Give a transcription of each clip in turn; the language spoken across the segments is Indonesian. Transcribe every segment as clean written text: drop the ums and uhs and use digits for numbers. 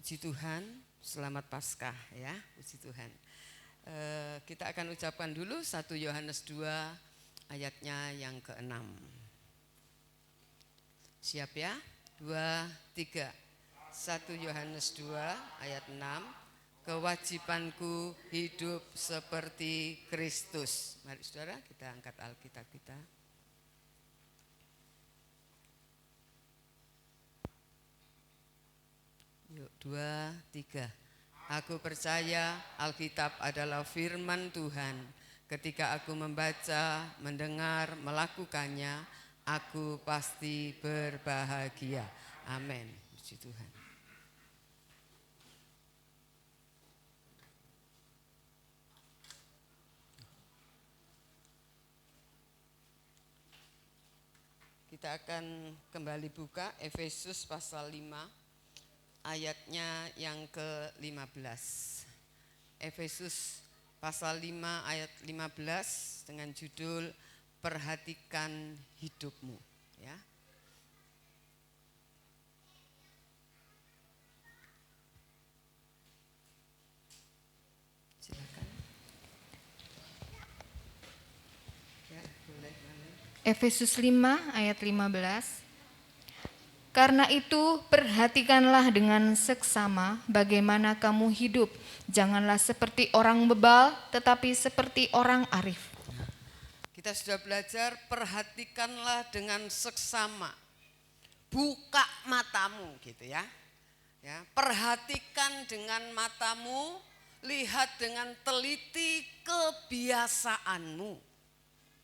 Puji Tuhan, selamat Paskah ya, puji Tuhan. Kita akan ucapkan dulu 1 Yohanes 2 ayatnya yang ke-6. Siap ya? 2, 3. 1 Yohanes 2 ayat 6. Kewajibanku hidup seperti Kristus. Mari saudara, kita angkat Alkitab kita. Yuk, 2, 3. Aku percaya Alkitab adalah firman Tuhan. Ketika aku membaca, mendengar, melakukannya, aku pasti berbahagia. Amin. Puji Tuhan. Kita akan kembali buka Efesus pasal 5. Ayatnya yang ke-15. Efesus pasal 5 ayat 15 dengan judul Perhatikan Hidupmu, ya. Silakan. Ya, boleh. Efesus 5 ayat 15. Karena itu perhatikanlah dengan seksama bagaimana kamu hidup. Janganlah seperti orang bebal, tetapi seperti orang arif. Kita sudah belajar perhatikanlah dengan seksama. Buka matamu gitu ya. Ya, perhatikan dengan matamu, lihat dengan teliti kebiasaanmu.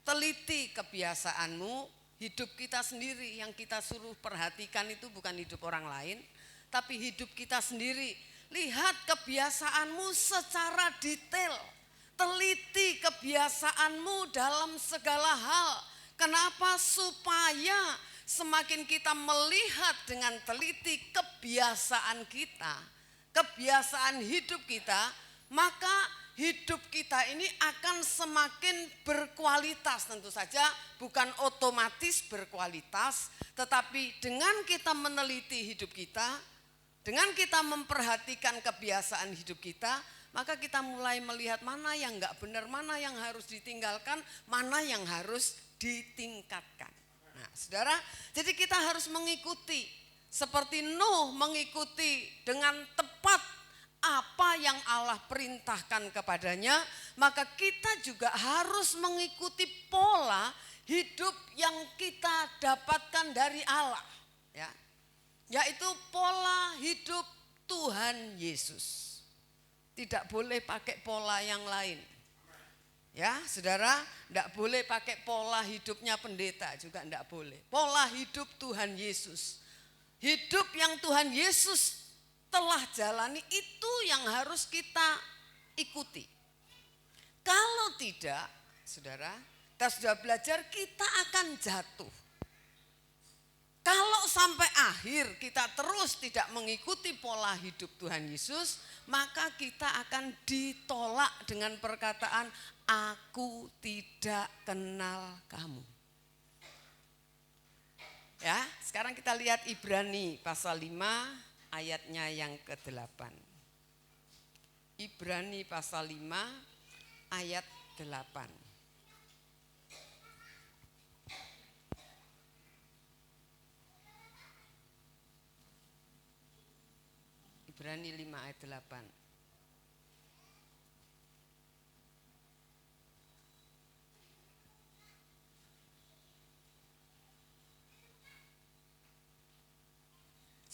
Teliti kebiasaanmu. Hidup kita sendiri yang kita suruh perhatikan itu bukan hidup orang lain, tapi hidup kita sendiri. Lihat kebiasaanmu secara detail. Teliti kebiasaanmu dalam segala hal. Kenapa? Supaya semakin kita melihat dengan teliti kebiasaan kita, kebiasaan hidup kita, maka hidup kita ini akan semakin berkualitas. Tentu saja bukan otomatis berkualitas, tetapi dengan kita meneliti hidup kita, dengan kita memperhatikan kebiasaan hidup kita, maka kita mulai melihat mana yang enggak benar, mana yang harus ditinggalkan, mana yang harus ditingkatkan. Nah, saudara, jadi kita harus mengikuti seperti Nuh mengikuti dengan tepat apa yang Allah perintahkan kepadanya, maka kita juga harus mengikuti pola hidup yang kita dapatkan dari Allah, ya, yaitu pola hidup Tuhan Yesus. Tidak boleh pakai pola yang lain, ya saudara, tidak boleh pakai pola hidupnya pendeta juga tidak boleh. Pola hidup Tuhan Yesus, hidup yang Tuhan Yesus telah jalani itu yang harus kita ikuti. Kalau tidak, saudara, kita sudah belajar kita akan jatuh. Kalau sampai akhir kita terus tidak mengikuti pola hidup Tuhan Yesus, maka kita akan ditolak dengan perkataan, aku tidak kenal kamu. Ya, sekarang kita lihat Ibrani pasal 5 ayatnya yang ke-8. Ibrani pasal 5 ayat 8. Ibrani 5 ayat 8.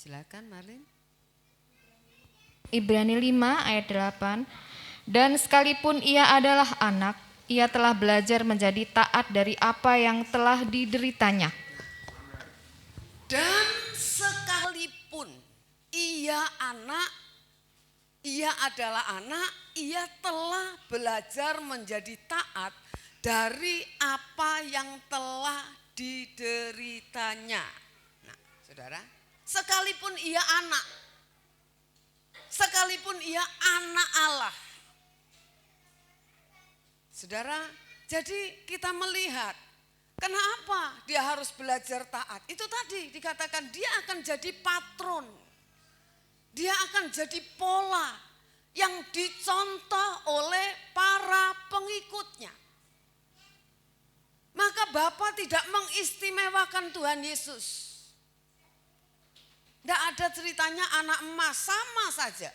Silakan Marlin. Ibrani 5 ayat 8. Dan sekalipun ia adalah anak, ia telah belajar menjadi taat dari apa yang telah dideritanya. Dan sekalipun ia anak, ia adalah anak, ia telah belajar menjadi taat dari apa yang telah dideritanya. Nah, saudara, sekalipun ia anak, sekalipun ia anak Allah. Saudara, jadi kita melihat kenapa dia harus belajar taat. Itu tadi dikatakan dia akan jadi patron. Dia akan jadi pola yang dicontoh oleh para pengikutnya. Maka Bapa tidak mengistimewakan Tuhan Yesus. Tidak ada ceritanya anak emas, sama saja.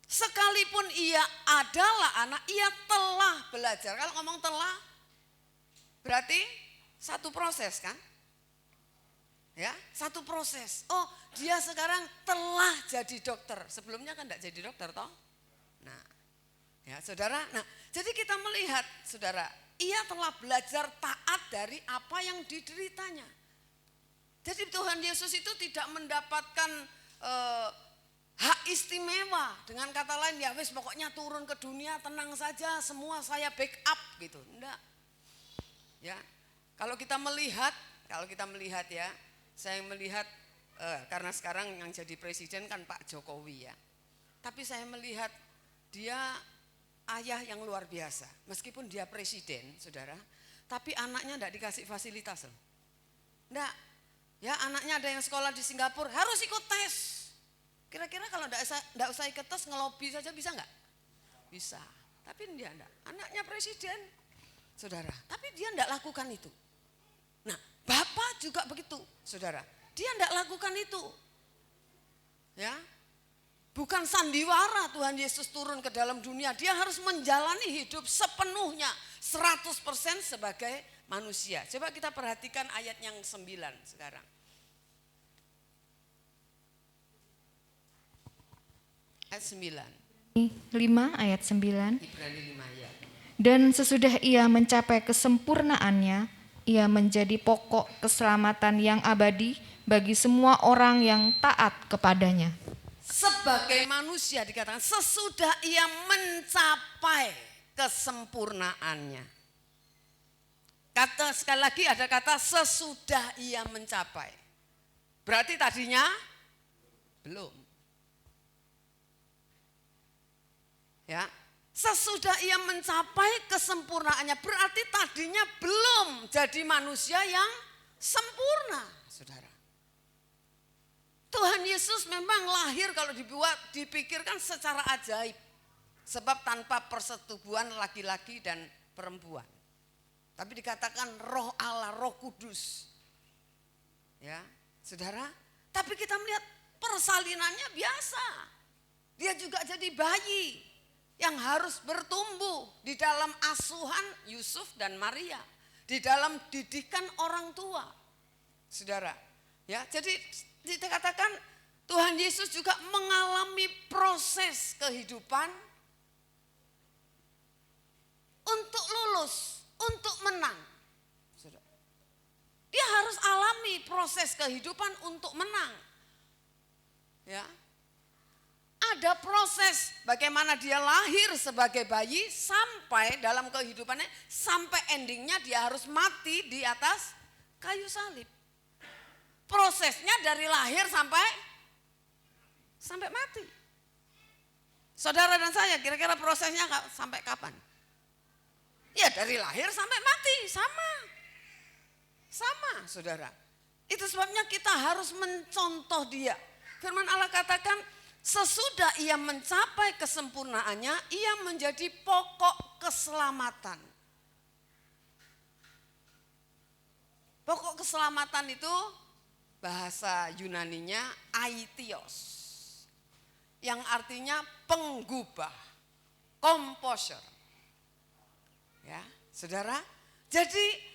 Sekalipun ia adalah anak, ia telah belajar. Kalau ngomong telah, berarti satu proses kan? Ya, satu proses. Oh, dia sekarang telah jadi dokter. Sebelumnya kan tidak jadi dokter toh? Nah, ya saudara. Nah, jadi kita melihat saudara, ia telah belajar taat dari apa yang dideritanya. Jadi Tuhan Yesus itu tidak mendapatkan hak istimewa. Dengan kata lain, ya wis pokoknya turun ke dunia tenang saja, semua saya backup gitu. Enggak. Ya. Kalau kita melihat ya, saya melihat karena sekarang yang jadi presiden kan Pak Jokowi ya. Tapi saya melihat dia ayah yang luar biasa. Meskipun dia presiden, saudara, tapi anaknya enggak dikasih fasilitas loh. Enggak. Ya, anaknya ada yang sekolah di Singapura harus ikut tes. Kira-kira kalau enggak usah ikut tes, ngelobi saja bisa enggak? Bisa. Tapi dia enggak. Anaknya presiden, saudara. Tapi dia enggak lakukan itu. Nah, Bapak juga begitu, saudara. Dia enggak lakukan itu. Ya. Bukan sandiwara Tuhan Yesus turun ke dalam dunia. Dia harus menjalani hidup sepenuhnya 100% sebagai manusia. Coba kita perhatikan ayat yang 9 sekarang. Ayat 9. 5 ayat 9. Ibrani 5 ayat. Dan sesudah ia mencapai kesempurnaannya, ia menjadi pokok keselamatan yang abadi bagi semua orang yang taat kepadanya. Sebagai manusia dikatakan sesudah ia mencapai kesempurnaannya. Kata sekali lagi ada kata sesudah ia mencapai. Berarti tadinya belum. Ya, sesudah ia mencapai kesempurnaannya berarti tadinya belum jadi manusia yang sempurna, saudara. Tuhan Yesus memang lahir kalau dipikirkan secara ajaib. Sebab tanpa persetubuhan laki-laki dan perempuan. Tapi dikatakan roh Allah, roh kudus. Ya, saudara. Tapi kita melihat persalinannya biasa. Dia juga jadi bayi yang harus bertumbuh di dalam asuhan Yusuf dan Maria. Di dalam didikan orang tua. Saudara. Ya, jadi dikatakan Tuhan Yesus juga mengalami proses kehidupan untuk lulus, untuk menang. Dia harus alami proses kehidupan untuk menang. Ya. Ada proses bagaimana dia lahir sebagai bayi sampai dalam kehidupannya, sampai endingnya dia harus mati di atas kayu salib. Prosesnya dari lahir sampai mati. Saudara dan saya kira-kira prosesnya sampai kapan? Ya dari lahir sampai mati, sama saudara. Itu sebabnya kita harus mencontoh dia. Firman Allah katakan sesudah ia mencapai kesempurnaannya, ia menjadi pokok keselamatan. Pokok keselamatan itu bahasa Yunaninya aitios, yang artinya penggubah, komposer. Ya, saudara. Jadi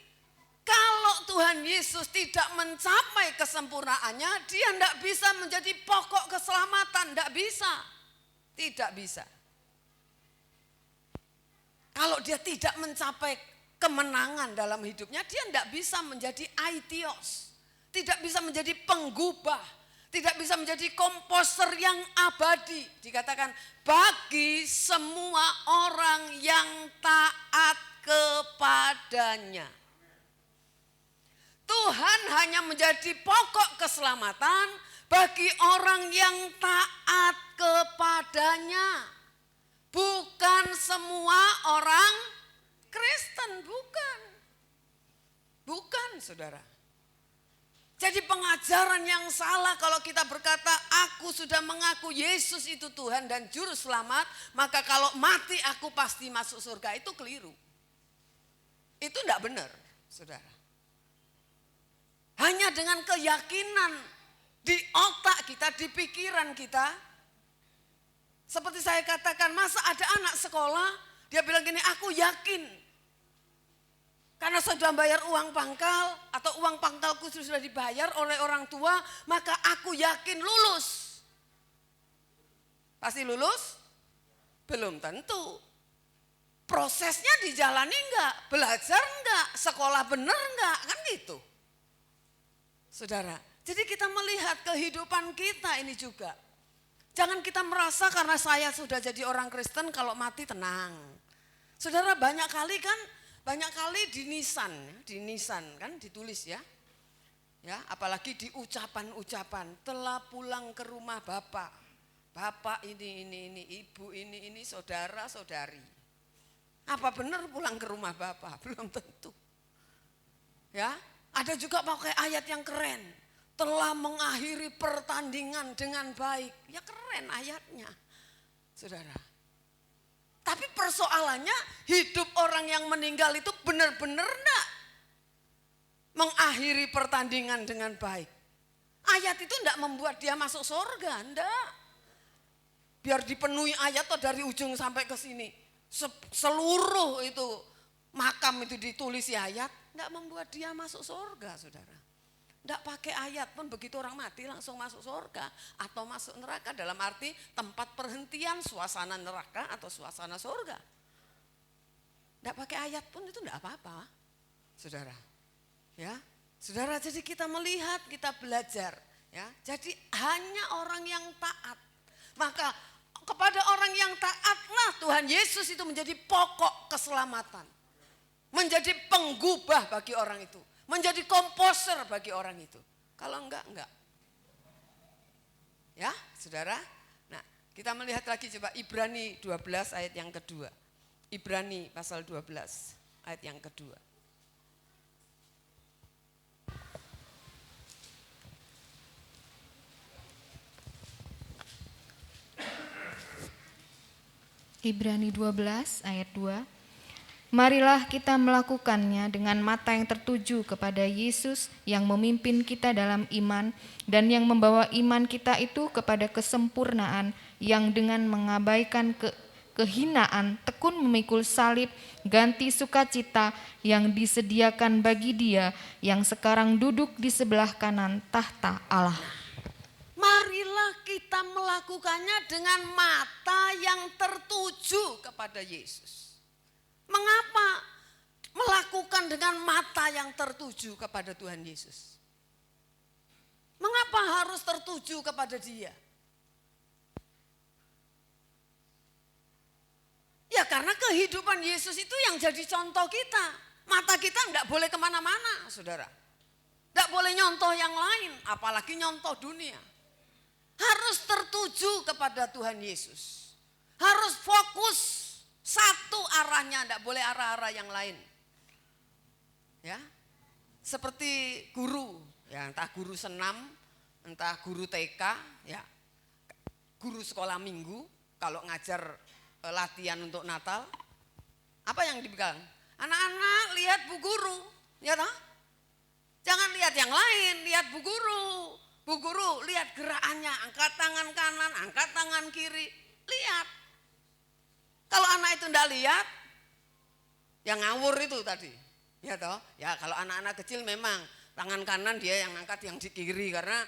kalau Tuhan Yesus tidak mencapai kesempurnaannya, dia tidak bisa menjadi pokok keselamatan, tidak bisa. Kalau dia tidak mencapai kemenangan dalam hidupnya, dia tidak bisa menjadi aitios. Tidak bisa menjadi penggubah, tidak bisa menjadi komposer yang abadi. Dikatakan bagi semua orang yang taat kepadanya. Tuhan hanya menjadi pokok keselamatan bagi orang yang taat kepadanya. Bukan semua orang Kristen, bukan saudara. Jadi pengajaran yang salah kalau kita berkata aku sudah mengaku Yesus itu Tuhan dan Juru Selamat, maka kalau mati aku pasti masuk surga, itu keliru. Itu tidak benar, saudara. Hanya dengan keyakinan di otak kita, di pikiran kita. Seperti saya katakan, masa ada anak sekolah, dia bilang gini, aku yakin. Karena sudah bayar uang pangkal atau uang pangkalku sudah dibayar oleh orang tua, maka aku yakin lulus. Pasti lulus? Belum tentu. Prosesnya dijalani enggak? Belajar enggak? Sekolah benar enggak? Kan gitu. Saudara, jadi kita melihat kehidupan kita ini juga. Jangan kita merasa karena saya sudah jadi orang Kristen kalau mati tenang. Saudara, banyak kali di nisan kan ditulis ya. Ya, apalagi di ucapan-ucapan, telah pulang ke rumah Bapak. Bapak ini, ibu ini, saudara-saudari. Apa benar pulang ke rumah Bapak? Belum tentu. Ya, ada juga pakai ayat yang keren. Telah mengakhiri pertandingan dengan baik. Ya keren ayatnya. Saudara. Tapi persoalannya hidup orang yang meninggal itu benar-benar enggak mengakhiri pertandingan dengan baik. Ayat itu enggak membuat dia masuk surga, enggak. Biar dipenuhi ayat atau dari ujung sampai ke sini. Seluruh itu makam itu ditulis ayat, enggak membuat dia masuk surga, saudara. Enggak pakai ayat pun begitu orang mati langsung masuk surga atau masuk neraka, dalam arti tempat perhentian suasana neraka atau suasana surga. Enggak pakai ayat pun itu enggak apa-apa, saudara. Ya, saudara, jadi kita melihat, kita belajar. Ya, jadi hanya orang yang taat. Maka kepada orang yang taatlah Tuhan Yesus itu menjadi pokok keselamatan. Menjadi penggubah bagi orang itu. Menjadi komposer bagi orang itu. Kalau enggak. Ya, saudara. Nah, kita melihat lagi coba Ibrani 12 ayat yang kedua. Ibrani pasal 12 ayat yang kedua. Ibrani 12 ayat 2. Marilah kita melakukannya dengan mata yang tertuju kepada Yesus yang memimpin kita dalam iman dan yang membawa iman kita itu kepada kesempurnaan, yang dengan mengabaikan kehinaan tekun memikul salib, ganti sukacita yang disediakan bagi Dia yang sekarang duduk di sebelah kanan tahta Allah. Marilah kita melakukannya dengan mata yang tertuju kepada Yesus. Mengapa melakukan dengan mata yang tertuju kepada Tuhan Yesus? Mengapa harus tertuju kepada Dia? Ya karena kehidupan Yesus itu yang jadi contoh kita. Mata kita enggak boleh kemana-mana, saudara. Enggak boleh nyontoh yang lain, apalagi nyontoh dunia. Harus tertuju kepada Tuhan Yesus. Harus fokus satu arahnya, tidak boleh arah-arah yang lain. Ya, seperti guru, ya entah guru senam, entah guru TK, ya guru sekolah minggu, kalau ngajar latihan untuk Natal, apa yang dibilang? Anak-anak lihat bu guru, ya toh? Jangan lihat yang lain, lihat bu guru. Bu guru lihat gerakannya, angkat tangan kanan, angkat tangan kiri, lihat. Kalau anak itu enggak lihat, yang ngawur itu tadi. Ya toh? Ya kalau anak-anak kecil memang tangan kanan dia yang angkat yang di kiri karena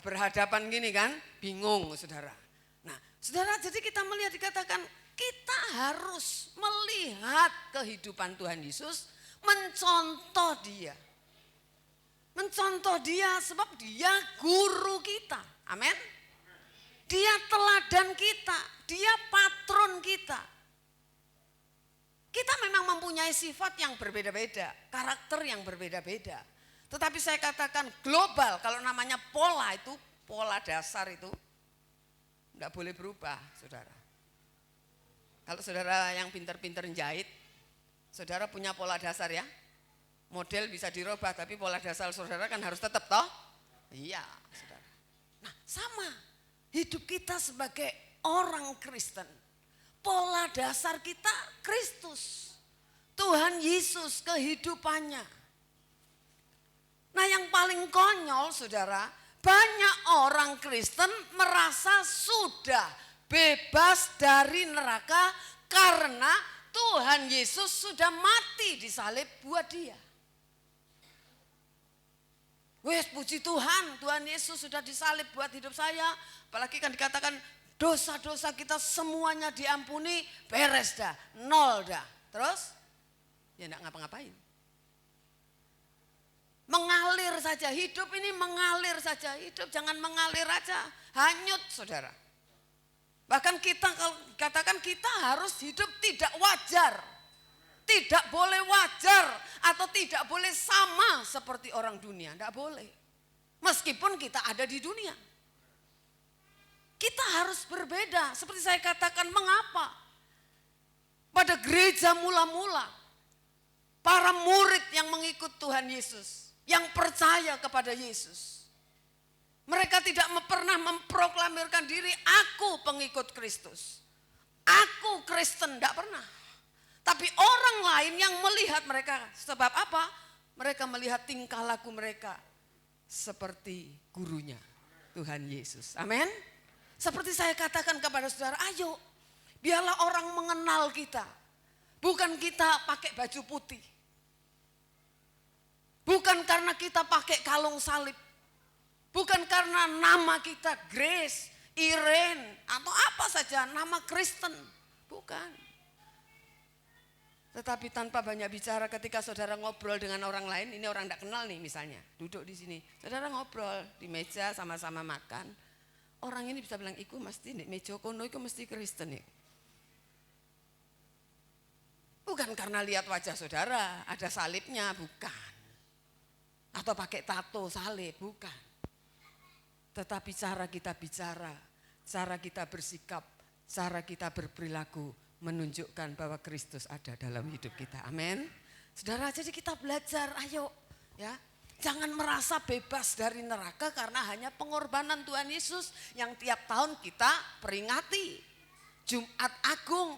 berhadapan gini kan, bingung saudara. Nah, saudara, jadi kita melihat dikatakan kita harus melihat kehidupan Tuhan Yesus, mencontoh Dia. Mencontoh Dia sebab Dia guru kita. Amin. Dia teladan kita, Dia patron kita. Kita memang mempunyai sifat yang berbeda-beda, karakter yang berbeda-beda. Tetapi saya katakan global, kalau namanya pola itu, pola dasar itu enggak boleh berubah, saudara. Kalau saudara yang pintar-pintar jahit, saudara punya pola dasar ya. Model bisa dirubah, tapi pola dasar saudara kan harus tetap toh. Iya, saudara. Nah, sama hidup kita sebagai orang Kristen. Pola dasar kita Kristus. Tuhan Yesus kehidupannya. Nah, yang paling konyol saudara, banyak orang Kristen merasa sudah bebas dari neraka karena Tuhan Yesus sudah mati di salib buat dia. Wes, puji Tuhan, Tuhan Yesus sudah disalib buat hidup saya. Apalagi kan dikatakan dosa-dosa kita semuanya diampuni, beres dah, nol dah. Terus ya enggak ngapa-ngapain. Mengalir saja, hidup ini mengalir saja. Hidup jangan mengalir aja, hanyut saudara. Bahkan kita kalau katakan kita harus hidup tidak wajar. Tidak boleh wajar atau tidak boleh sama seperti orang dunia. Tidak boleh. Meskipun kita ada di dunia. Kita harus berbeda. Seperti saya katakan, mengapa? Pada gereja mula-mula, para murid yang mengikut Tuhan Yesus, yang percaya kepada Yesus, mereka tidak pernah memproklamirkan diri, aku pengikut Kristus. Aku Kristen, tidak pernah. Tapi orang lain yang melihat mereka, sebab apa? Mereka melihat tingkah laku mereka seperti gurunya, Tuhan Yesus. Amin. Seperti saya katakan kepada saudara, ayo biarlah orang mengenal kita. Bukan kita pakai baju putih. Bukan karena kita pakai kalung salib. Bukan karena nama kita Grace, Irene, atau apa saja, nama Kristen. Bukan. Tetapi tanpa banyak bicara, ketika saudara ngobrol dengan orang lain, ini orang tidak kenal nih misalnya, duduk di sini, saudara ngobrol di meja sama-sama makan, orang ini bisa bilang, iku mesti nih meja kono, iku mesti Kristen nih. Bukan karena lihat wajah saudara, ada salibnya, bukan. Atau pakai tato salib, bukan. Tetapi cara kita bicara, cara kita bersikap, cara kita berperilaku, menunjukkan bahwa Kristus ada dalam hidup kita. Amin. Saudara, jadi kita belajar, ayo ya. Jangan merasa bebas dari neraka karena hanya pengorbanan Tuhan Yesus yang tiap tahun kita peringati. Jumat Agung.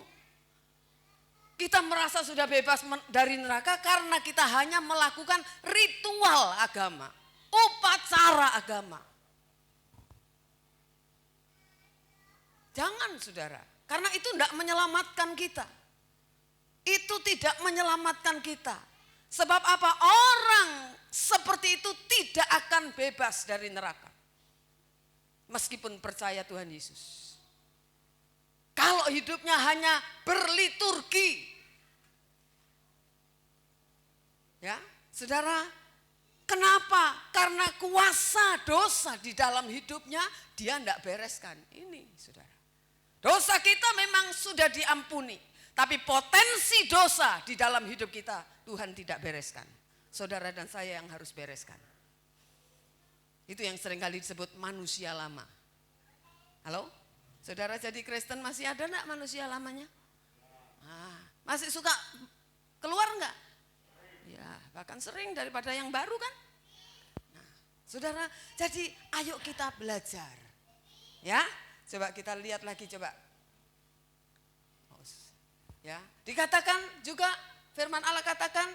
Kita merasa sudah bebas dari neraka karena kita hanya melakukan ritual agama, upacara agama. Jangan saudara. Karena itu tidak menyelamatkan kita. Itu tidak menyelamatkan kita. Sebab apa? Orang seperti itu tidak akan bebas dari neraka. Meskipun percaya Tuhan Yesus. Kalau hidupnya hanya berliturgi. Ya, saudara, kenapa? Karena kuasa dosa di dalam hidupnya dia tidak bereskan. Ini saudara. Dosa kita memang sudah diampuni, tapi potensi dosa di dalam hidup kita Tuhan tidak bereskan. Saudara dan saya yang harus bereskan. Itu yang seringkali disebut manusia lama. Halo? Saudara jadi Kristen masih ada enggak manusia lamanya? Masih suka keluar enggak? Ya, bahkan sering daripada yang baru kan? Nah, saudara, jadi ayo kita belajar. Ya? Coba kita lihat lagi coba. Ya, dikatakan juga firman Allah katakan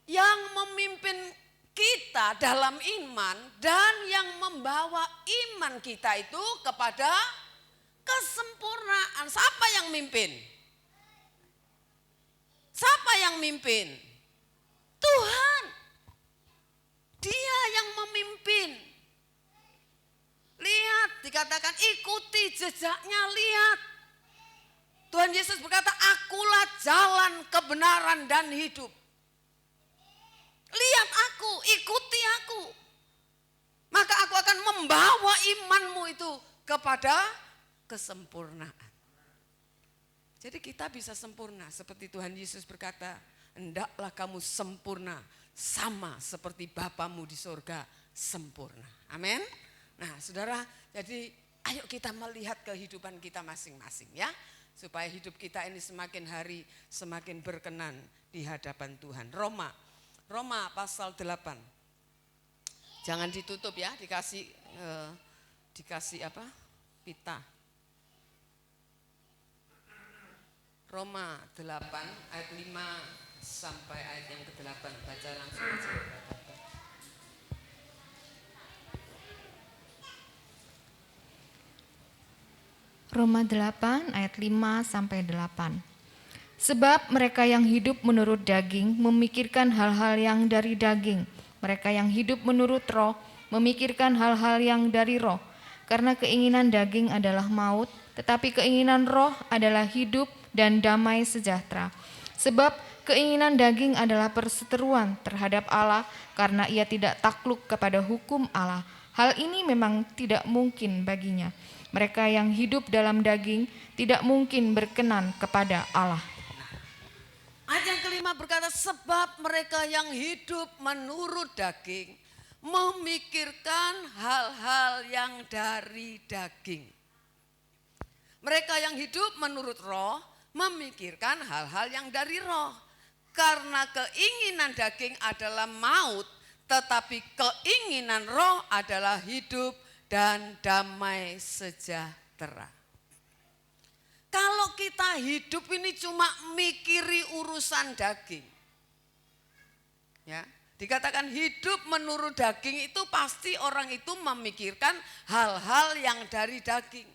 yang memimpin kita dalam iman dan yang membawa iman kita itu kepada kesempurnaan. Siapa yang mimpin? Siapa yang mimpin? Tuhan. Dia yang memimpin. Lihat, dikatakan ikuti jejaknya, lihat. Tuhan Yesus berkata, akulah jalan kebenaran dan hidup. Lihat aku, ikuti aku. Maka aku akan membawa imanmu itu kepada kesempurnaan. Jadi kita bisa sempurna seperti Tuhan Yesus berkata, hendaklah kamu sempurna sama seperti Bapamu di surga sempurna. Amin. Nah saudara, jadi ayo kita melihat kehidupan kita masing-masing ya. Supaya hidup kita ini semakin hari semakin berkenan di hadapan Tuhan. Roma pasal 8. Jangan ditutup ya, dikasih apa? Pita. Roma 8 ayat 5 sampai ayat yang ke-8, baca langsung aja. Roma 8 ayat 5 sampai 8. Sebab mereka yang hidup menurut daging memikirkan hal-hal yang dari daging. Mereka yang hidup menurut roh memikirkan hal-hal yang dari roh. Karena keinginan daging adalah maut, tetapi keinginan roh adalah hidup dan damai sejahtera. Sebab keinginan daging adalah perseteruan terhadap Allah, karena ia tidak takluk kepada hukum Allah. Hal ini memang tidak mungkin baginya. Mereka yang hidup dalam daging tidak mungkin berkenan kepada Allah. Ayat yang kelima berkata, sebab mereka yang hidup menurut daging memikirkan hal-hal yang dari daging. Mereka yang hidup menurut roh memikirkan hal-hal yang dari roh. Karena keinginan daging adalah maut, tetapi keinginan roh adalah hidup dan damai sejahtera. Kalau kita hidup ini cuma mikiri urusan daging. Ya, dikatakan hidup menurut daging itu pasti orang itu memikirkan hal-hal yang dari daging.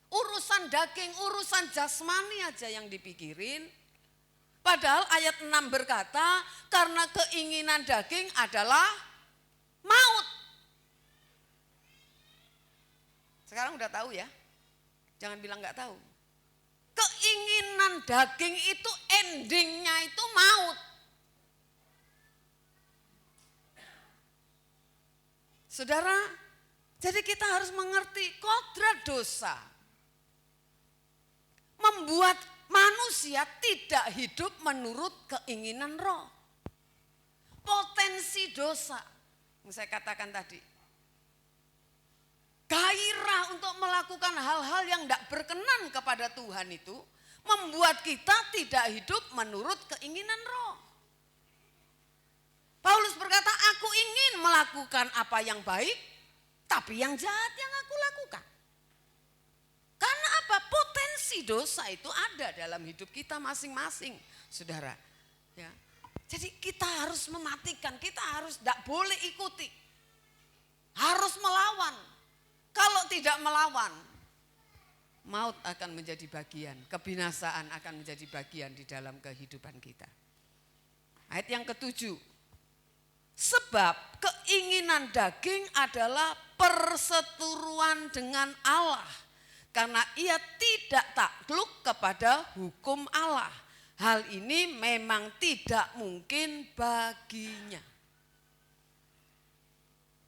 Urusan daging, urusan jasmani aja yang dipikirin. Padahal ayat 6 berkata, karena keinginan daging adalah maut. Sekarang udah tahu ya, jangan bilang nggak tahu. Keinginan daging itu endingnya itu maut. Saudara, jadi kita harus mengerti kodrat dosa membuat manusia tidak hidup menurut keinginan roh. Potensi dosa, yang saya katakan tadi, gairah untuk melakukan hal-hal yang tidak berkenan kepada Tuhan itu membuat kita tidak hidup menurut keinginan roh. Paulus berkata, aku ingin melakukan apa yang baik, tapi yang jahat yang aku lakukan. Karena apa? Potensi dosa itu ada dalam hidup kita masing-masing, saudara. Ya. Jadi kita harus mematikan, kita harus tidak boleh ikuti. Harus melawan. Kalau tidak melawan, maut akan menjadi bagian, kebinasaan akan menjadi bagian di dalam kehidupan kita. Ayat yang ke-7. Sebab keinginan daging adalah perseteruan dengan Allah, karena ia tidak takluk kepada hukum Allah. Hal ini memang tidak mungkin baginya.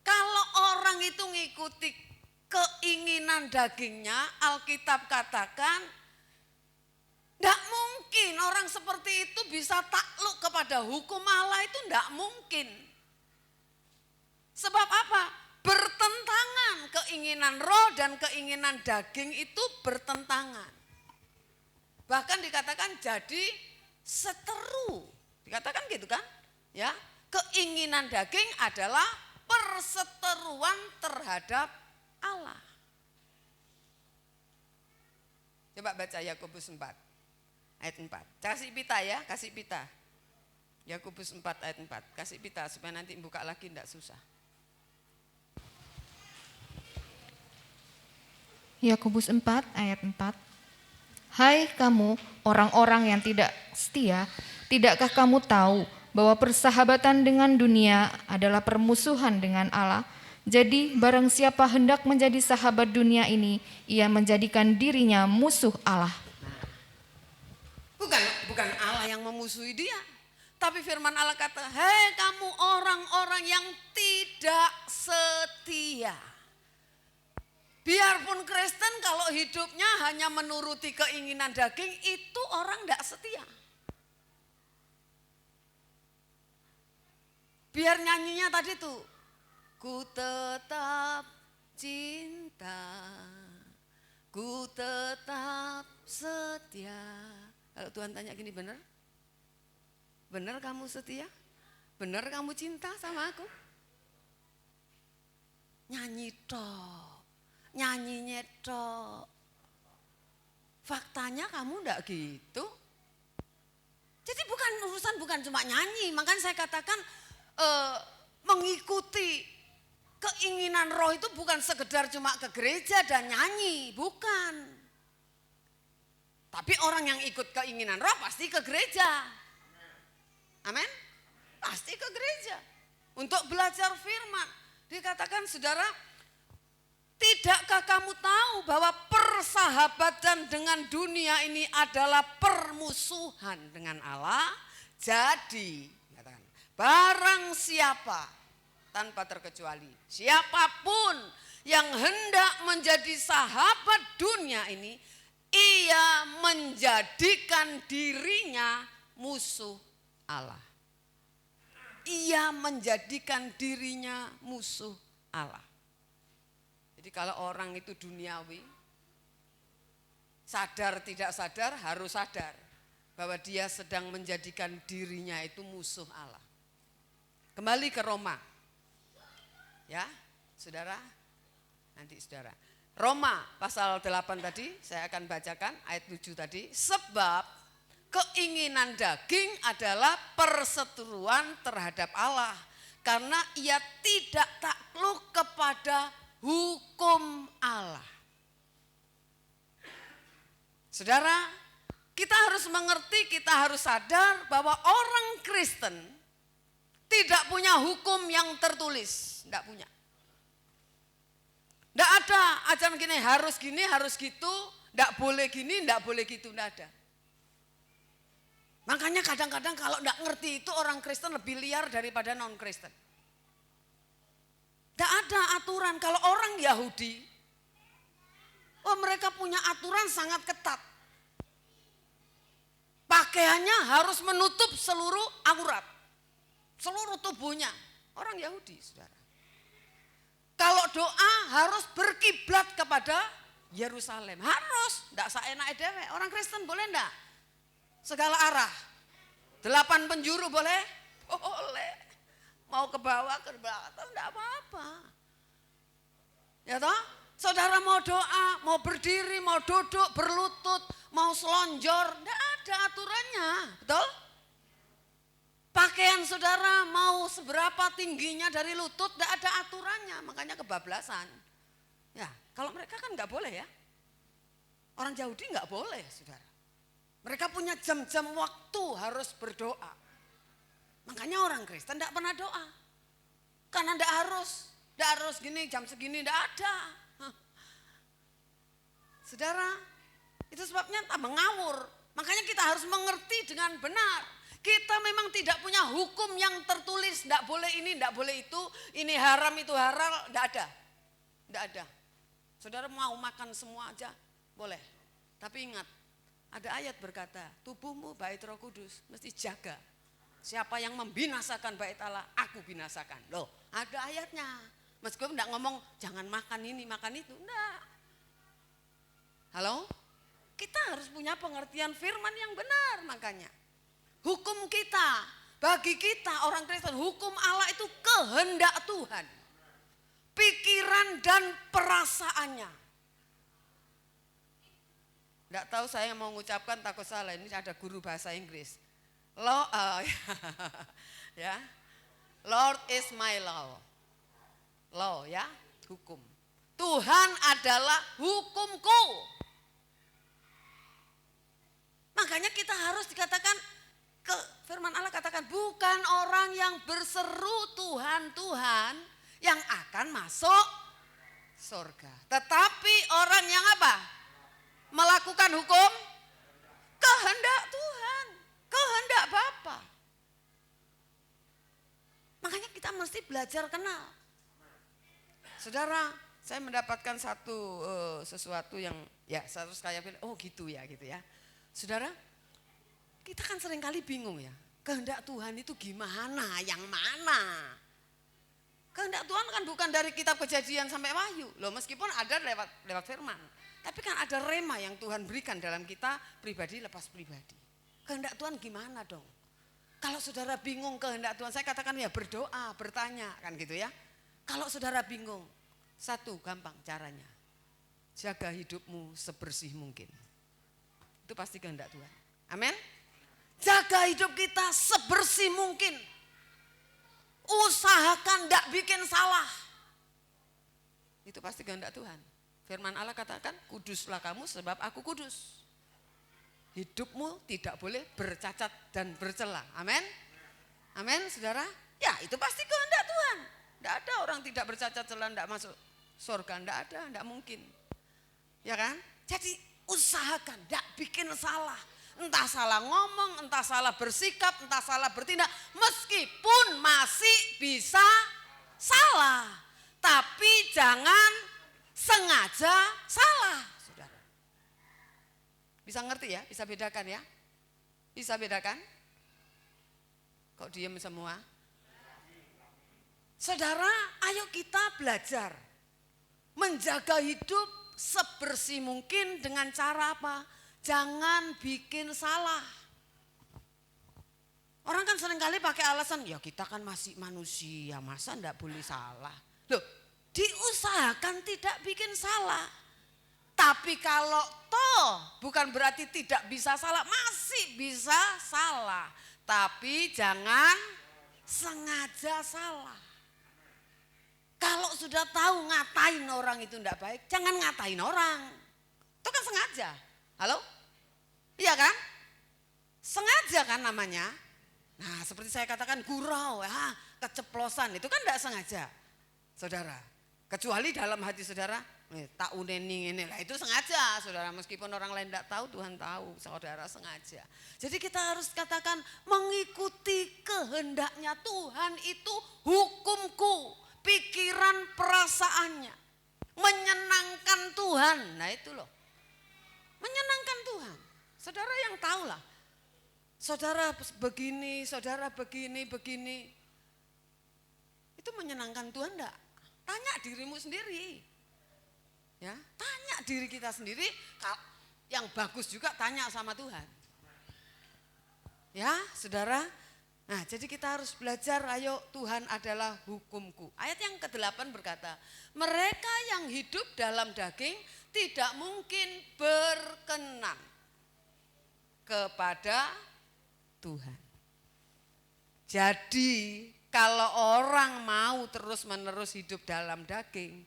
Kalau orang itu ngikuti keinginan dagingnya, Alkitab katakan tidak mungkin orang seperti itu bisa takluk kepada hukum Allah, itu tidak mungkin. Sebab apa? Bertentangan, keinginan roh dan keinginan daging itu bertentangan. Bahkan dikatakan jadi seteru. Dikatakan gitu kan? Ya, keinginan daging adalah perseteruan terhadap Allah. Coba baca Yakobus 4 ayat 4. Kasih pita ya, kasih pita. Yakobus 4 ayat 4. Kasih pita supaya nanti buka lagi tidak susah. Yakobus 4 ayat 4. Hai kamu orang-orang yang tidak setia, tidakkah kamu tahu bahwa persahabatan dengan dunia adalah permusuhan dengan Allah? Jadi barang siapa hendak menjadi sahabat dunia ini, ia menjadikan dirinya musuh Allah. Bukan Allah yang memusuhi dia, tapi firman Allah kata, hei kamu orang-orang yang tidak setia. Biarpun Kristen kalau hidupnya hanya menuruti keinginan daging, itu orang tidak setia. Biar nyanyinya tadi tuh, ku tetap cinta, ku tetap setia. Kalau Tuhan tanya gini, benar? Benar kamu setia? Benar kamu cinta sama aku? nyanyi tok, nyanyinya tok. Faktanya kamu enggak gitu. Jadi urusan bukan cuma nyanyi, makanya saya katakan mengikuti keinginan roh itu bukan sekedar cuma ke gereja dan nyanyi, bukan. Tapi orang yang ikut keinginan roh pasti ke gereja. Amin. Pasti ke gereja untuk belajar firman. Dikatakan saudara, tidakkah kamu tahu bahwa persahabatan dengan dunia ini adalah permusuhan dengan Allah? Jadi, katakan, barang siapa tanpa terkecuali, siapapun yang hendak menjadi sahabat dunia ini, ia menjadikan dirinya musuh Allah. Ia menjadikan dirinya musuh Allah. Jadi kalau orang itu duniawi, sadar tidak sadar harus sadar bahwa dia sedang menjadikan dirinya itu musuh Allah. Kembali ke Roma. Ya, saudara, nanti saudara. Roma pasal 8 tadi saya akan bacakan ayat 7 tadi. Sebab keinginan daging adalah perseteruan terhadap Allah. Karena ia tidak takluk kepada hukum Allah. Saudara, kita harus mengerti, kita harus sadar bahwa orang Kristen tidak punya hukum yang tertulis. Tidak punya. Tidak ada ajaran gini, harus gitu, tidak boleh gini, tidak boleh gitu, tidak ada. Makanya kadang-kadang kalau tidak ngerti itu orang Kristen lebih liar daripada non-Kristen. Tidak ada aturan. Kalau orang Yahudi, mereka punya aturan sangat ketat. Pakaiannya harus menutup seluruh aurat, seluruh tubuhnya. Orang Yahudi, saudara. Kalau doa harus berkiblat kepada Yerusalem. Harus, tidak seenak dewe. Orang Kristen boleh enggak? Segala arah. 8 penjuru boleh? Boleh. Mau ke bawah, ke belakang, enggak apa-apa. Ya toh? Saudara mau doa, mau berdiri, mau duduk, berlutut, mau selonjor, enggak ada aturannya. Betul? Pakaian saudara mau seberapa tingginya dari lutut, tidak ada aturannya, makanya kebablasan. Ya, kalau mereka kan nggak boleh ya. Orang Yahudi nggak boleh, saudara. Mereka punya jam-jam waktu harus berdoa. Makanya orang Kristen tidak pernah doa. Karena tidak harus gini, jam segini, tidak ada. Saudara, itu sebabnya tambah ngawur. Makanya kita harus mengerti dengan benar. Kita memang tidak punya hukum yang tertulis, tidak boleh ini, tidak boleh ini haram, itu halal, tidak ada. Tidak ada. Saudara mau makan semua aja, boleh. Tapi ingat, ada ayat berkata, tubuhmu bait Roh Kudus, mesti jaga. Siapa yang membinasakan bait Allah, aku binasakan. Loh, ada ayatnya. Meskipun tidak ngomong, jangan makan ini, makan itu, enggak. Halo? Kita harus punya pengertian firman yang benar makanya. Hukum kita, bagi kita orang Kristen, hukum Allah itu kehendak Tuhan. Pikiran dan perasaannya. Tidak tahu saya mau mengucapkan takut salah, ini ada guru bahasa Inggris. Ya. Lord is my law. Law ya, hukum. Tuhan adalah hukumku. Makanya kita harus dikatakan, firman Allah katakan bukan orang yang berseru Tuhan, Tuhan yang akan masuk surga. Tetapi orang yang apa? Melakukan hukum kehendak Tuhan, kehendak Bapa. Makanya kita mesti belajar kenal. Saudara, saya mendapatkan sesuatu yang ya harus kayak bilang, oh gitu ya. Saudara, kita kan seringkali bingung ya, kehendak Tuhan itu gimana, yang mana? Kehendak Tuhan kan bukan dari kitab Kejadian sampai Wahyu. Loh, meskipun ada lewat firman. Tapi kan ada rema yang Tuhan berikan dalam kita pribadi lepas pribadi. Kehendak Tuhan gimana dong? Kalau saudara bingung kehendak Tuhan, saya katakan ya berdoa, bertanya kan gitu ya. Kalau saudara bingung, Satu, gampang caranya. Jaga hidupmu sebersih mungkin. Itu pasti kehendak Tuhan. Amin. Jaga hidup kita sebersih mungkin. Usahakan tidak bikin salah. Itu pasti kehendak Tuhan. Firman Allah katakan, kuduslah kamu sebab aku kudus. Hidupmu tidak boleh bercacat dan bercela. Amin. Amin, saudara. Ya, itu pasti kehendak Tuhan. Tidak ada orang tidak bercacat celah tidak masuk surga. Tidak ada, tidak mungkin. Ya kan? Jadi usahakan tidak bikin salah. Entah salah ngomong, entah salah bersikap, entah salah bertindak. Meskipun masih bisa salah. Tapi jangan sengaja salah. Saudara. Bisa ngerti ya? Bisa bedakan ya? Bisa bedakan? Kok diem semua? Saudara, ayo kita belajar. Menjaga hidup sebersih mungkin dengan cara apa? Jangan bikin salah. Orang kan seringkali pakai alasan, ya kita kan masih manusia, masa enggak boleh salah. Loh, diusahakan tidak bikin salah. Tapi kalau toh bukan berarti tidak bisa salah, masih bisa salah. Tapi jangan sengaja salah. Kalau sudah tahu ngatain orang itu enggak baik, jangan ngatain orang. Itu kan sengaja. Halo? Iya kan? Sengaja kan namanya. Nah seperti saya katakan gurau, keceplosan itu kan enggak sengaja. Saudara, kecuali dalam hati saudara, tak uneni ini lah itu sengaja saudara. Meskipun orang lain enggak tahu, Tuhan tahu, saudara sengaja. Jadi kita harus katakan mengikuti kehendaknya Tuhan itu hukumku, pikiran perasaannya. Menyenangkan Tuhan, nah itu loh. Menyenangkan Tuhan. Saudara yang tahu lah. Saudara begini, begini. Itu menyenangkan Tuhan enggak? Tanya dirimu sendiri. Ya, tanya diri kita sendiri. Yang bagus juga tanya sama Tuhan. Ya, saudara. Nah, jadi kita harus belajar, ayo Tuhan adalah hukumku. Ayat yang ke-8 berkata, mereka yang hidup dalam daging tidak mungkin berkenan kepada Tuhan. Jadi kalau orang mau terus-menerus hidup dalam daging,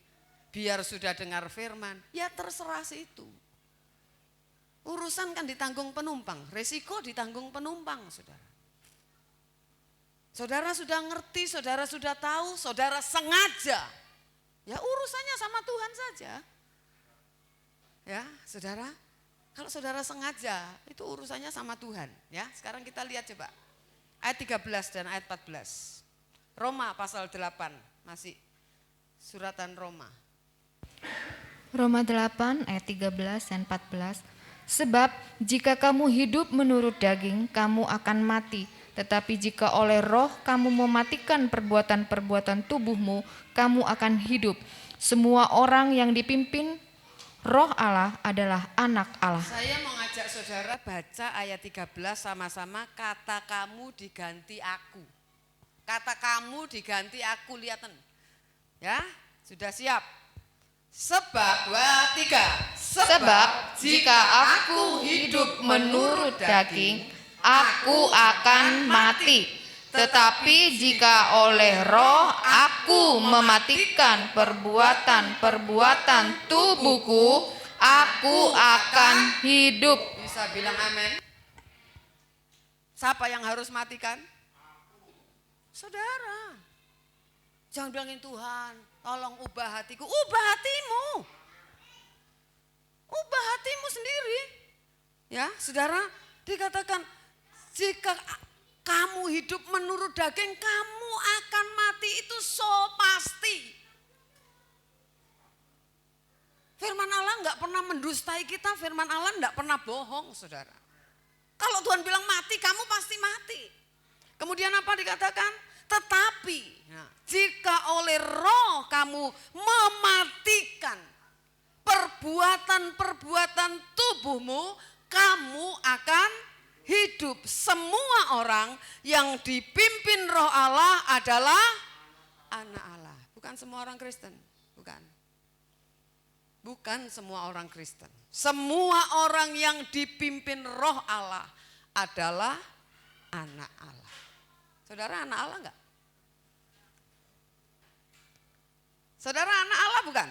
biar sudah dengar firman, ya terserah situ. Urusan kan ditanggung penumpang, resiko ditanggung penumpang, saudara. Saudara sudah ngerti, saudara sudah tahu, saudara sengaja. Ya urusannya sama Tuhan saja. Ya, saudara, kalau saudara sengaja itu urusannya sama Tuhan. Ya, sekarang kita lihat coba. Ayat 13 dan ayat 14. Roma pasal 8, masih suratan Roma. Roma 8 ayat 13 dan 14. Sebab jika kamu hidup menurut daging, kamu akan mati. Tetapi jika oleh roh kamu mematikan perbuatan-perbuatan tubuhmu, kamu akan hidup. Semua orang yang dipimpin roh Allah adalah anak Allah. Saya mau ngajak saudara baca ayat 13 sama-sama, kata kamu diganti aku. Kata kamu diganti aku, lihaten. Ya, sudah siap. Sebab, 2, 3. Sebab jika aku hidup menurut daging, aku akan mati. Tetapi jika oleh roh aku mematikan perbuatan-perbuatan tubuhku, aku akan hidup. Bisa bilang amin? Siapa yang harus matikan? Saudara. Jangan bilangin Tuhan, tolong ubah hatiku. Ubah hatimu. Ubah hatimu sendiri. Ya, saudara, dikatakan jika kamu hidup menurut daging, kamu akan mati, itu so pasti. Firman Allah enggak pernah mendustai kita, firman Allah enggak pernah bohong, saudara. Kalau Tuhan bilang mati, kamu pasti mati. Kemudian apa dikatakan? Tetapi jika oleh roh kamu mematikan perbuatan-perbuatan tubuhmu, kamu akan hidup. Semua orang yang dipimpin roh Allah adalah anak Allah. Bukan semua orang Kristen, bukan. Bukan semua orang Kristen. Semua orang yang dipimpin Roh Allah adalah anak Allah. Saudara anak Allah enggak? Saudara anak Allah bukan?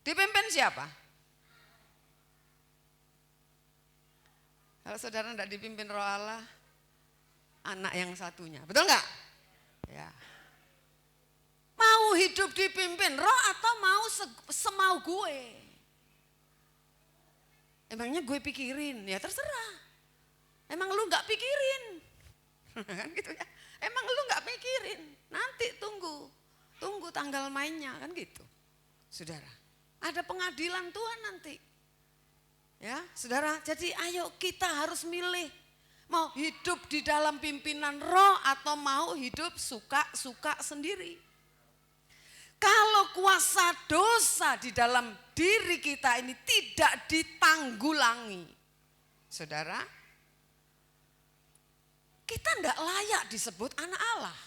Dipimpin siapa? Kalau saudara enggak dipimpin Roh Allah, anak yang satunya. Betul enggak? Ya. Mau hidup dipimpin Roh atau mau semau gue? Emangnya gue pikirin? Ya terserah. Emang lu gak pikirin? Kan gitu ya. Emang lu gak pikirin? Nanti tunggu tanggal mainnya kan gitu. Saudara, ada pengadilan Tuhan nanti. Ya, saudara, jadi ayo kita harus milih. Mau hidup di dalam pimpinan Roh atau mau hidup suka-suka sendiri. Kalau kuasa dosa di dalam diri kita ini tidak ditanggulangi, saudara, kita enggak layak disebut anak Allah.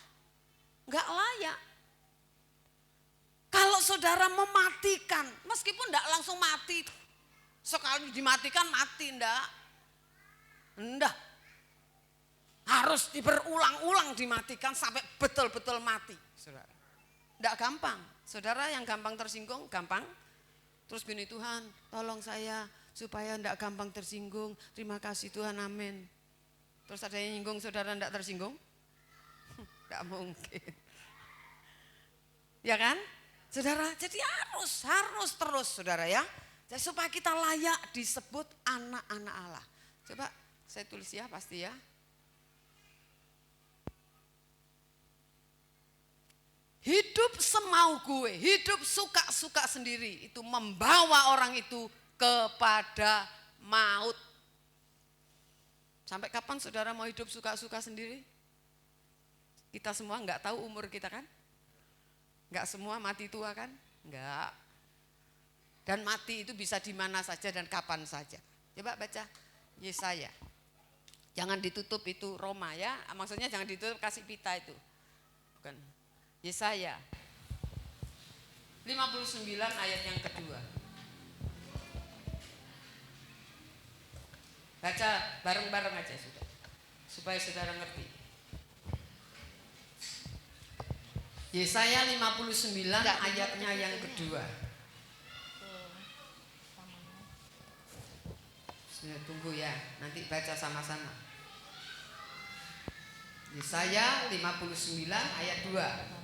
Enggak layak. Kalau saudara mematikan, meskipun enggak langsung mati, sekali dimatikan mati enggak. Enggak. Harus berulang-ulang dimatikan sampai betul-betul mati, saudara. Enggak gampang. Saudara yang gampang tersinggung, gampang. Terus gini, Tuhan tolong saya supaya enggak gampang tersinggung. Terima kasih Tuhan, amin. Terus ada yang nyinggung saudara enggak tersinggung? Enggak mungkin. Ya kan? Saudara, jadi harus terus saudara ya. Jadi supaya kita layak disebut anak-anak Allah. Coba saya tulis ya pasti ya. Hidup semau gue, hidup suka-suka sendiri itu membawa orang itu kepada maut. Sampai kapan saudara mau hidup suka-suka sendiri? Kita semua enggak tahu umur kita kan? Enggak semua mati tua kan? Enggak. Dan mati itu bisa di mana saja dan kapan saja. Coba baca Yesaya. Jangan ditutup itu Roma ya, maksudnya jangan ditutup kasih pita itu. Bukan. Yesaya 59 ayat yang kedua. Baca bareng-bareng aja sudah, supaya saudara ngerti. Yesaya 59 ayatnya yang kedua. Sudah tunggu ya, nanti baca sama-sama. Yesaya 59 ayat 2.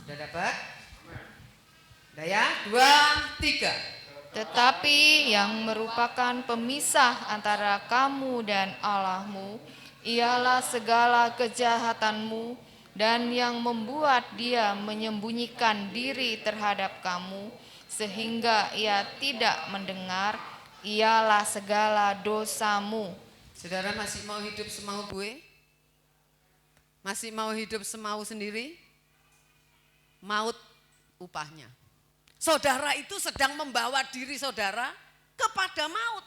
Sudah dapat? Udah ya? 2, 3. Tetapi yang merupakan pemisah antara kamu dan Allahmu ialah segala kejahatanmu, dan yang membuat dia menyembunyikan diri terhadap kamu sehingga ia tidak mendengar ialah segala dosamu. Saudara masih mau hidup semau gue? Masih mau hidup semau sendiri? Maut upahnya. Saudara itu sedang membawa diri saudara kepada maut.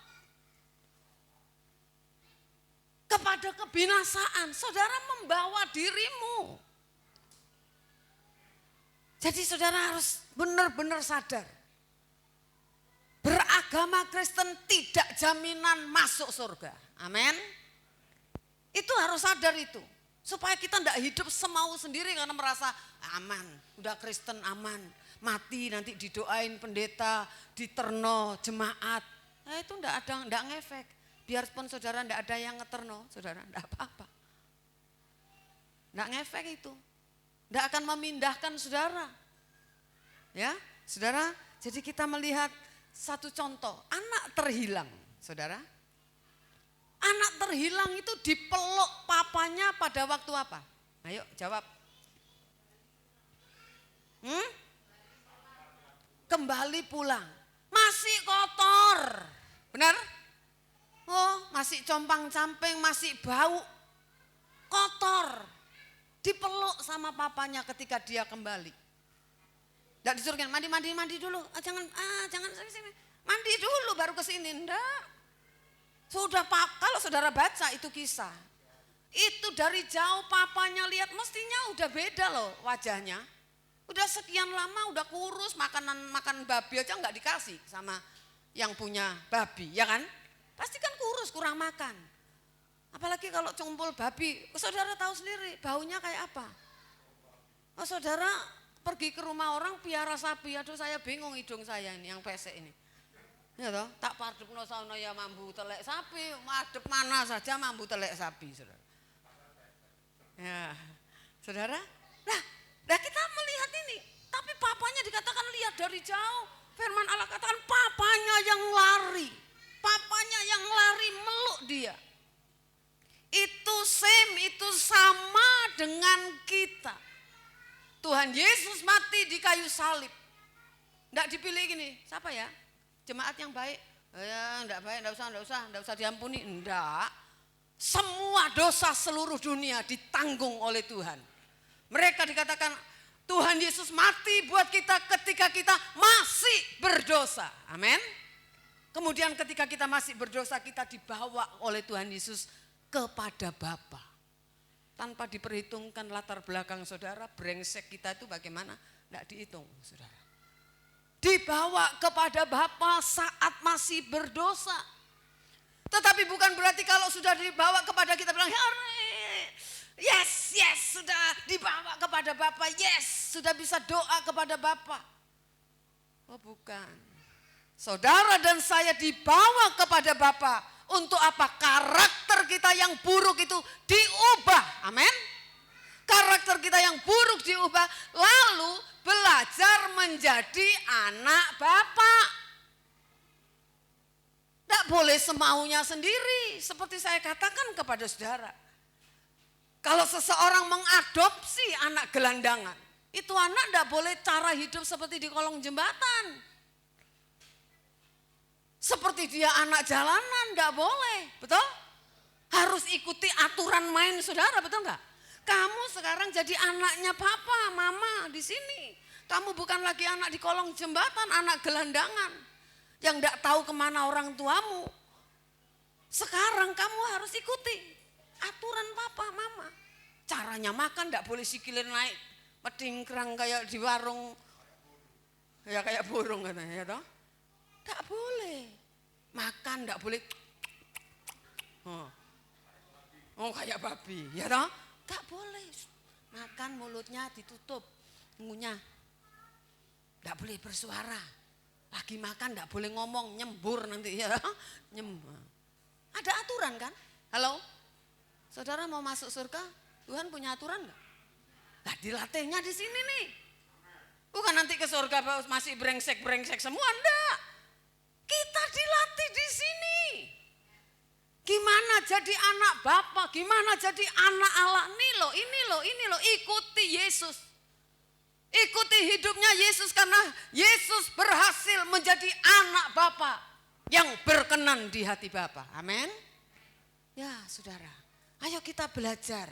Kepada kebinasaan. Saudara membawa dirimu. Jadi saudara harus benar-benar sadar. Beragama Kristen tidak jaminan masuk surga. Amin. Itu harus sadar itu. Supaya kita tidak hidup semau sendiri karena merasa aman. Udah Kristen aman. Mati nanti didoain pendeta, diterno, jemaat. Nah itu enggak ngefek. Biarpun saudara enggak ada yang ngeterno, saudara enggak apa-apa. Enggak ngefek itu. Enggak akan memindahkan saudara. Ya, saudara, jadi kita melihat satu contoh, anak terhilang, saudara. Anak terhilang itu dipeluk papanya pada waktu apa? Ayo jawab. Kembali pulang. Masih kotor. Benar? Oh, masih compang-camping, masih bau. Kotor. Dipeluk sama papanya ketika dia kembali. Enggak disuruh mandi dulu. Jangan sini. Mandi dulu baru ke sini. Enggak. Sudah kalau saudara baca itu kisah. Itu dari jauh papanya lihat mestinya udah beda loh wajahnya. Udah sekian lama udah kurus, makan babi aja nggak dikasih sama yang punya babi, ya kan? Pasti kan kurus, kurang makan. Apalagi kalau cumpul babi, saudara tahu sendiri baunya kayak apa. Oh, saudara pergi ke rumah orang piara sapi, aduh saya bingung hidung saya ini yang pesek ini. Ya toh, tak padepno sauna ya mambu telek sapi, madep mana saja mambu telek sapi, saudara. Ya, saudara. Nah kita melihat ini, tapi papanya dikatakan lihat dari jauh. Firman Allah katakan papanya yang lari meluk dia. Itu itu sama dengan kita. Tuhan Yesus mati di kayu salib. Enggak dipilih gini, siapa ya? Jemaat yang baik. Ya, enggak baik, enggak usah diampuni. Enggak. Semua dosa seluruh dunia ditanggung oleh Tuhan. Mereka dikatakan Tuhan Yesus mati buat kita ketika kita masih berdosa. Amin. Kemudian ketika kita masih berdosa, kita dibawa oleh Tuhan Yesus kepada Bapa. Tanpa diperhitungkan latar belakang saudara, brengsek kita itu bagaimana? Tidak dihitung saudara. Dibawa kepada Bapa saat masih berdosa. Tetapi bukan berarti kalau sudah dibawa kepada kita bilang, yes, sudah dibawa kepada Bapa, yes, sudah bisa doa kepada Bapa. Oh bukan. Saudara dan saya dibawa kepada Bapa. Untuk apa? Karakter kita yang buruk itu diubah. Amin. Karakter kita yang buruk diubah. Lalu belajar menjadi anak Bapa. Tidak boleh semaunya sendiri. Seperti saya katakan kepada saudara. Kalau seseorang mengadopsi anak gelandangan, itu anak tidak boleh cara hidup seperti di kolong jembatan. Seperti dia anak jalanan, tidak boleh, betul? Harus ikuti aturan main saudara, betul enggak? Kamu sekarang jadi anaknya papa, mama di sini. Kamu bukan lagi anak di kolong jembatan, anak gelandangan. Yang tidak tahu kemana orang tuamu. Sekarang kamu harus ikuti aturan papa, mama. Caranya makan tidak boleh sikilin naik, medingkrang kayak di warung, ya kayak burung katanya, ya toh? Tidak boleh. Makan tidak boleh. Oh kayak babi, ya toh? Tidak boleh. Makan mulutnya ditutup, ngunyah. Tidak boleh bersuara. Lagi makan tidak boleh ngomong, nyembur nanti ya. Ada aturan kan? Halo? Saudara mau masuk surga, Tuhan punya aturan enggak? Nah dilatihnya di sini nih. Bukan nanti ke surga masih brengsek semua, enggak. Kita dilatih di sini. Gimana jadi anak Bapa, gimana jadi anak Allah. Ini loh, ikuti Yesus. Ikuti hidupnya Yesus karena Yesus berhasil menjadi anak Bapa yang berkenan di hati Bapa. Amin. Ya saudara, ayo kita belajar.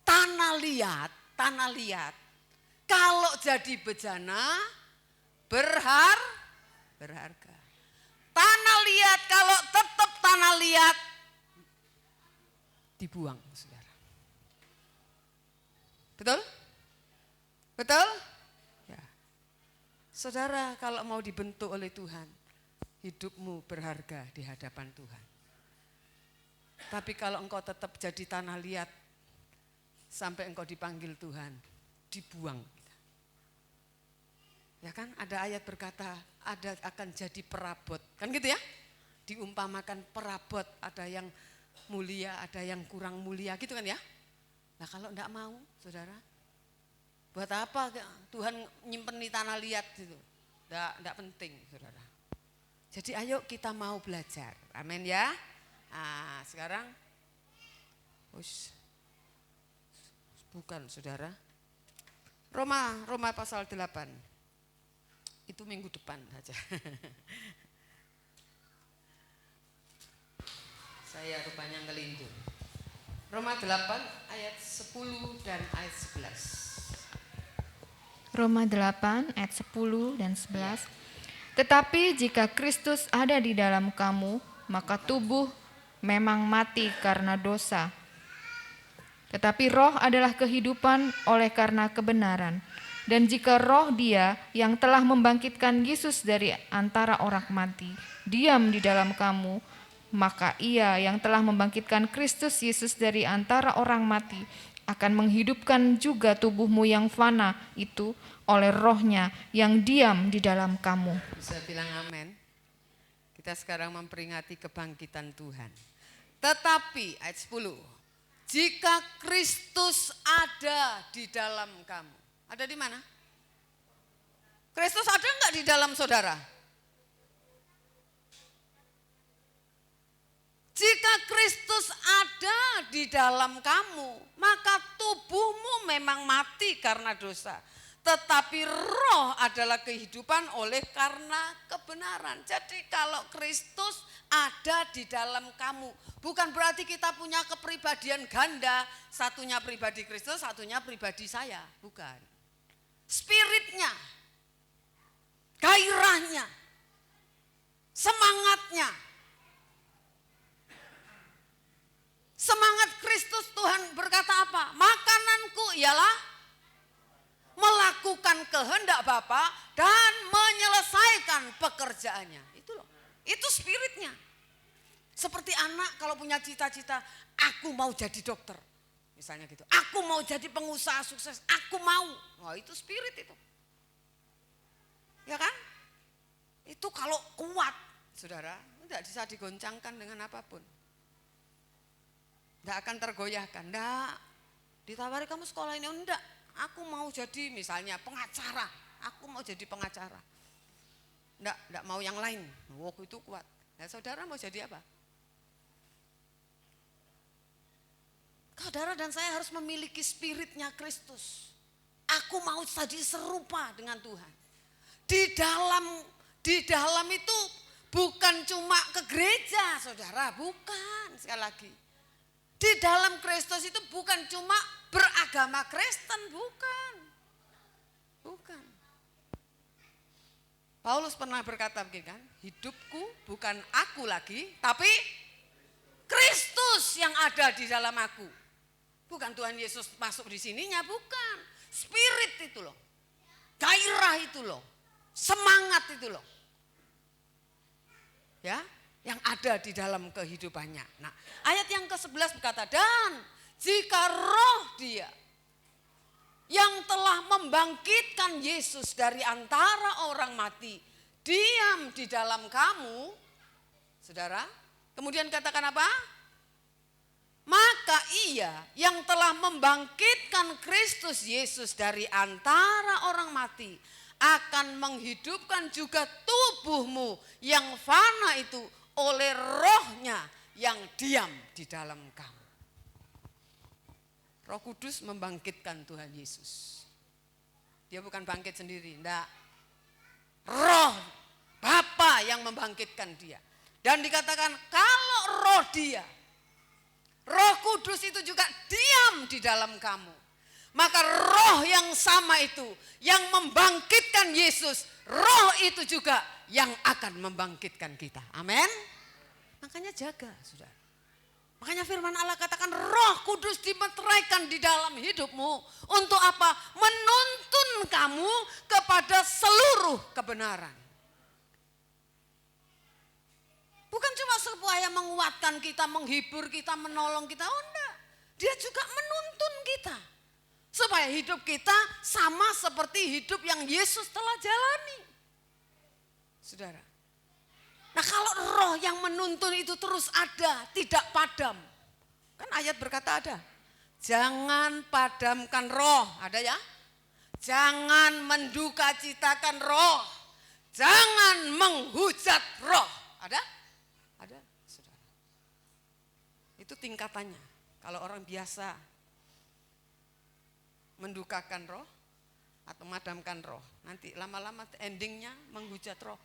Tanah liat. Kalau jadi bejana berharga. Tanah liat kalau tetap tanah liat dibuang saudara. Betul? Betul? Ya. Saudara kalau mau dibentuk oleh Tuhan, hidupmu berharga di hadapan Tuhan. Tapi kalau engkau tetap jadi tanah liat, sampai engkau dipanggil Tuhan, dibuang. Ya kan ada ayat berkata, ada akan jadi perabot. Kan gitu ya? Diumpamakan perabot, ada yang mulia, ada yang kurang mulia gitu kan ya. Nah kalau enggak mau saudara, buat apa Tuhan nyimpen di tanah liat gitu. Enggak penting saudara. Jadi ayo kita mau belajar. Amin ya. Nah sekarang, bukan saudara. Roma pasal 8. Itu minggu depan saja. Saya rupanya ngelindur. Roma 8 ayat 10 dan ayat 11. Roma 8 ayat 10 dan 11. Tetapi jika Kristus ada di dalam kamu, maka tubuh memang mati karena dosa. Tetapi roh adalah kehidupan oleh karena kebenaran. Dan jika roh Dia yang telah membangkitkan Yesus dari antara orang mati diam di dalam kamu, maka Ia yang telah membangkitkan Kristus Yesus dari antara orang mati akan menghidupkan juga tubuhmu yang fana itu oleh Roh-Nya yang diam di dalam kamu. Bisa bilang amin. Kita sekarang memperingati kebangkitan Tuhan. Tetapi ayat 10, jika Kristus ada di dalam kamu. Ada di mana? Kristus ada enggak di dalam saudara? Jika Kristus ada di dalam kamu, maka tubuhmu memang mati karena dosa. Tetapi roh adalah kehidupan oleh karena kebenaran. Jadi kalau Kristus ada di dalam kamu, bukan berarti kita punya kepribadian ganda. Satunya pribadi Kristus, satunya pribadi saya. Bukan. Spiritnya, gairahnya, semangatnya. Semangat Kristus, Tuhan berkata apa? Makananku ialah melakukan kehendak Bapa dan menyelesaikan pekerjaannya. Itu loh, itu spiritnya. Seperti anak kalau punya cita-cita, aku mau jadi dokter. Misalnya gitu, aku mau jadi pengusaha sukses, aku mau. Wah, itu spirit itu. Ya kan? Itu kalau kuat, saudara, tidak bisa digoncangkan dengan apapun. Tidak akan tergoyahkan, tidak. Ditawari kamu sekolah ini, enggak. Aku mau jadi misalnya pengacara, aku mau jadi pengacara. Enggak mau yang lain, itu kuat. Nah, saudara mau jadi apa? Saudara dan saya harus memiliki spiritnya Kristus. Aku mau jadi serupa dengan Tuhan. Di dalam itu bukan cuma ke gereja, saudara, bukan. Sekali lagi, di dalam Kristus itu bukan cuma beragama Kristen, bukan. Paulus pernah berkata begini kan, hidupku bukan aku lagi, tapi Kristus yang ada di dalam aku. Bukan Tuhan Yesus masuk di sininya, bukan. Spirit itu loh, gairah itu loh, semangat itu loh. Ya, yang ada di dalam kehidupannya. Nah, ayat yang ke-11 berkata, dan jika roh Dia yang telah membangkitkan Yesus dari antara orang mati diam di dalam kamu, saudara, kemudian katakan apa? Maka Ia yang telah membangkitkan Kristus Yesus dari antara orang mati akan menghidupkan juga tubuhmu yang fana itu oleh Roh-Nya yang diam di dalam kamu. Roh Kudus membangkitkan Tuhan Yesus. Dia bukan bangkit sendiri, enggak. Roh Bapa yang membangkitkan Dia. Dan dikatakan kalau roh Dia, Roh Kudus itu juga diam di dalam kamu. Maka roh yang sama itu yang membangkitkan Yesus, roh itu juga yang akan membangkitkan kita. Amin. Makanya jaga, saudara. Makanya firman Allah katakan Roh Kudus dimeteraikan di dalam hidupmu. Untuk apa? Menuntun kamu kepada seluruh kebenaran. Bukan cuma supaya menguatkan kita, menghibur kita, menolong kita. Oh enggak. Dia juga menuntun kita. Supaya hidup kita sama seperti hidup yang Yesus telah jalani. Saudara. Nah kalau roh yang menuntun itu terus ada, tidak padam. Kan ayat berkata ada. Jangan padamkan roh, ada ya. Jangan mendukacitakan roh. Jangan menghujat roh. Ada? Ada, saudara. Itu tingkatannya. Kalau orang biasa mendukakan roh atau memadamkan roh, nanti lama-lama endingnya menghujat roh.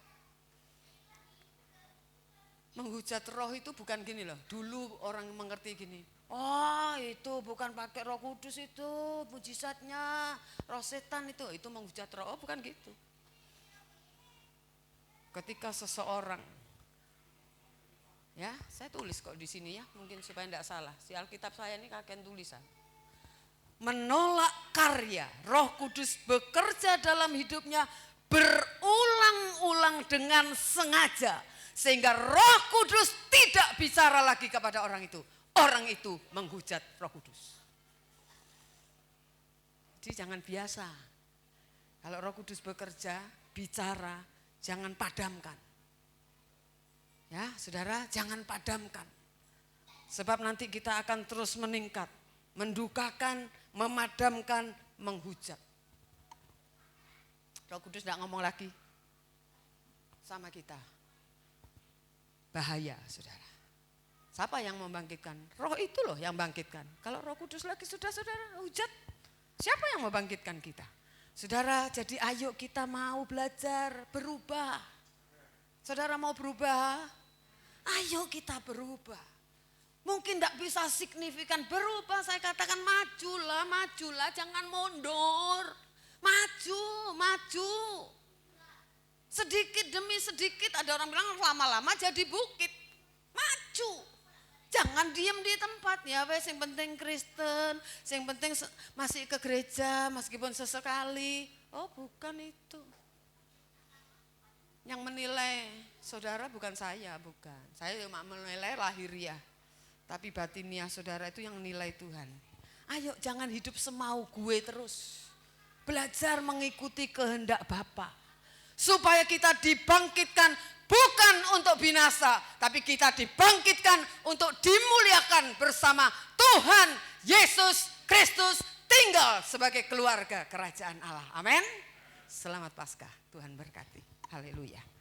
Menghujat roh itu bukan gini loh. Dulu orang mengerti gini. Oh itu bukan pakai Roh Kudus itu, mujizatnya roh setan itu menghujat roh. Oh bukan gitu. Ketika seseorang, ya saya tulis kok di sini ya, mungkin supaya tidak salah. Si Alkitab saya ini kakek tulisan. menolak karya. Roh Kudus bekerja dalam hidupnya berulang-ulang dengan sengaja. Sehingga Roh Kudus tidak bicara lagi kepada orang itu. Orang itu menghujat Roh Kudus. Jadi jangan biasa. Kalau Roh Kudus bekerja, bicara, jangan padamkan. Ya, saudara, jangan padamkan. Sebab nanti kita akan terus meningkat, mendukakan, memadamkan, menghujat. Roh Kudus tidak ngomong lagi sama kita. Bahaya, saudara. Siapa yang membangkitkan? Roh itu loh yang bangkitkan. Kalau Roh Kudus lagi sudah saudara hujat, siapa yang membangkitkan kita? Saudara, jadi ayo kita mau belajar berubah. Saudara mau berubah? Ayo kita berubah. Mungkin tidak bisa signifikan berubah, saya katakan majulah, jangan mundur. Maju. Sedikit demi sedikit, ada orang bilang lama-lama jadi bukit. Maju. Jangan diam di tempat ya, wes yang penting Kristen, yang penting masih ke gereja meskipun sesekali. Oh, bukan itu. Yang menilai saudara bukan saya, bukan. Saya cuma menilai lahiriah. Tapi batiniah saudara itu yang nilai Tuhan. Ayo jangan hidup semau gue terus. Belajar mengikuti kehendak Bapa. Supaya kita dibangkitkan bukan untuk binasa. Tapi kita dibangkitkan untuk dimuliakan bersama Tuhan Yesus Kristus tinggal sebagai keluarga kerajaan Allah. Amin. Selamat Paskah. Tuhan berkati. Haleluya.